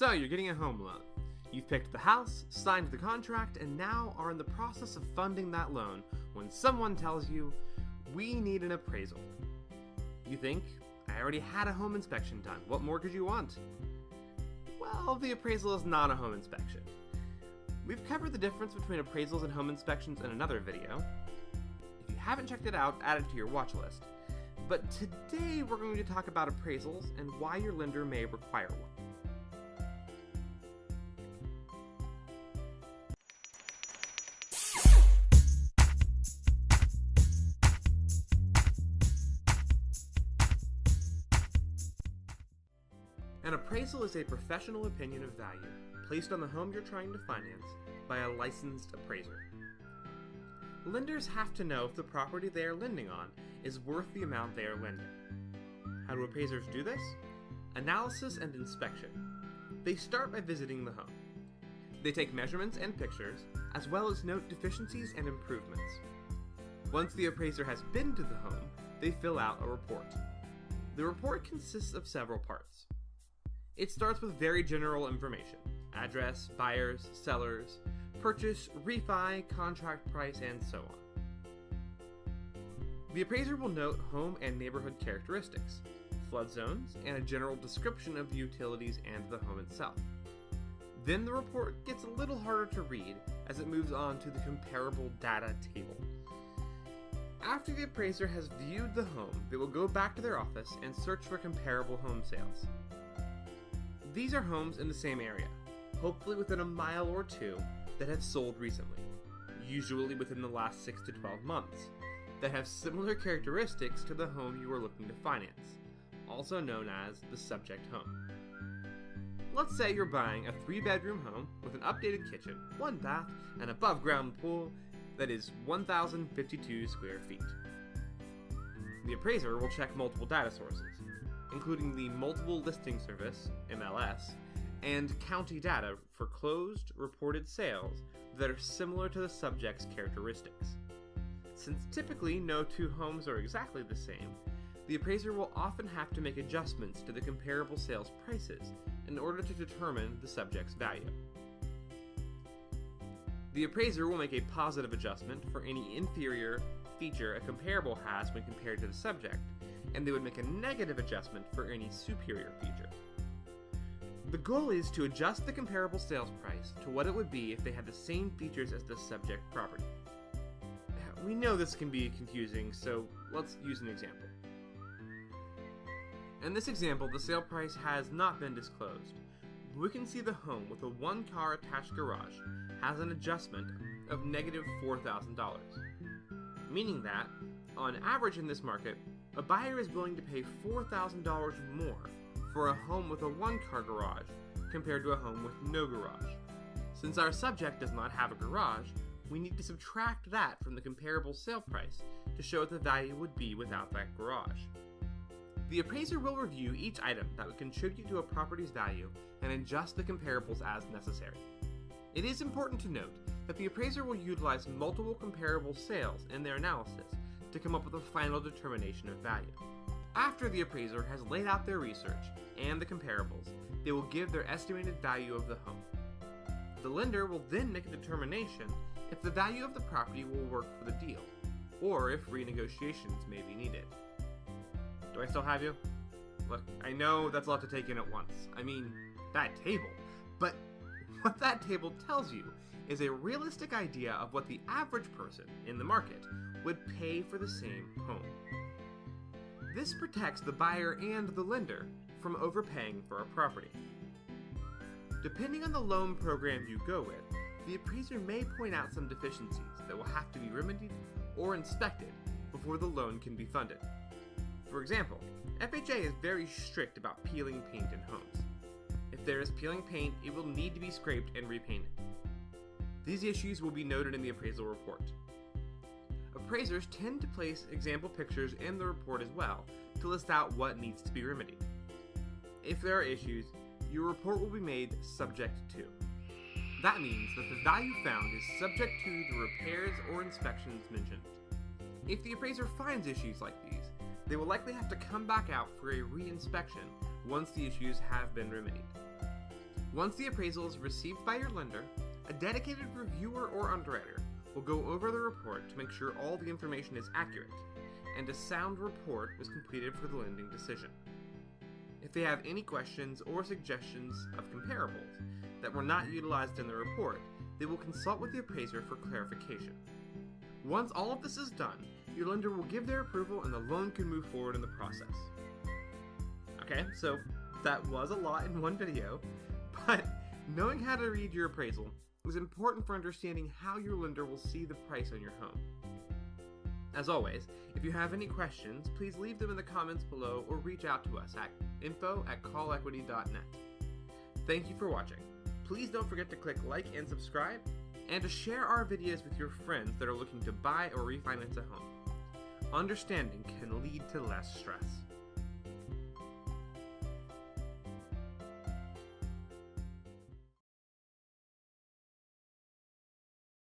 So you're getting a home loan. You've picked the house, signed the contract, and now are in the process of funding that loan when someone tells you, we need an appraisal. You think, I already had a home inspection done, what more could you want? Well, the appraisal is not a home inspection. We've covered the difference between appraisals and home inspections in another video. If you haven't checked it out, add it to your watch list. But today we're going to talk about appraisals and why your lender may require one. An appraisal is a professional opinion of value placed on the home you're trying to finance by a licensed appraiser. Lenders have to know if the property they are lending on is worth the amount they are lending. How do appraisers do this? Analysis and inspection. They start by visiting the home. They take measurements and pictures, as well as note deficiencies and improvements. Once the appraiser has been to the home, they fill out a report. The report consists of several parts. It starts with very general information: address, buyers, sellers, purchase, refi, contract price, and so on. The appraiser will note home and neighborhood characteristics, flood zones, and a general description of the utilities and the home itself. Then the report gets a little harder to read as it moves on to the comparable data table. After the appraiser has viewed the home, they will go back to their office and search for comparable home sales. These are homes in the same area, hopefully within a mile or two, that have sold recently, usually within the last 6 to 12 months, that have similar characteristics to the home you are looking to finance, also known as the subject home. Let's say you're buying a 3-bedroom home with an updated kitchen, 1 bath, and above-ground pool that is 1,052 square feet. The appraiser will check multiple data sources, including the Multiple Listing Service, MLS, and county data for closed, reported sales that are similar to the subject's characteristics. Since typically no two homes are exactly the same, the appraiser will often have to make adjustments to the comparable sales prices in order to determine the subject's value. The appraiser will make a positive adjustment for any inferior feature a comparable has when compared to the subject, and they would make a negative adjustment for any superior feature. The goal is to adjust the comparable sales price to what it would be if they had the same features as the subject property. We know this can be confusing, so let's use an example. In this example, the sale price has not been disclosed. We can see the home with a 1-car attached garage has an adjustment of negative $4,000, meaning that, on average in this market, a buyer is willing to pay $4,000 more for a home with a 1-car garage compared to a home with no garage. Since our subject does not have a garage, we need to subtract that from the comparable sale price to show what the value would be without that garage. The appraiser will review each item that would contribute to a property's value and adjust the comparables as necessary. It is important to note that the appraiser will utilize multiple comparable sales in their analysis to come up with a final determination of value. After the appraiser has laid out their research and the comparables, they will give their estimated value of the home. The lender will then make a determination if the value of the property will work for the deal, or if renegotiations may be needed. Do I still have you? Look, I know that's a lot to take in at once. I mean, that table. But what that table tells you is a realistic idea of what the average person in the market would pay for the same home. This protects the buyer and the lender from overpaying for a property. Depending on the loan program you go with, the appraiser may point out some deficiencies that will have to be remedied or inspected before the loan can be funded. For example, FHA is very strict about peeling paint in homes. If there is peeling paint, it will need to be scraped and repainted. These issues will be noted in the appraisal report. Appraisers tend to place example pictures in the report as well to list out what needs to be remedied. If there are issues, your report will be made subject to. That means that the value found is subject to the repairs or inspections mentioned. If the appraiser finds issues like these, they will likely have to come back out for a re-inspection once the issues have been remedied. Once the appraisal is received by your lender, a dedicated reviewer or underwriter will go over the report to make sure all the information is accurate, and a sound report was completed for the lending decision. If they have any questions or suggestions of comparables that were not utilized in the report, they will consult with the appraiser for clarification. Once all of this is done, your lender will give their approval and the loan can move forward in the process. Okay, so that was a lot in one video, but knowing how to read your appraisal is important for understanding how your lender will see the price on your home. As always, if you have any questions, please leave them in the comments below or reach out to us at info@callequity.net. Thank you for watching. Please don't forget to click like and subscribe, and to share our videos with your friends that are looking to buy or refinance a home. Understanding can lead to less stress.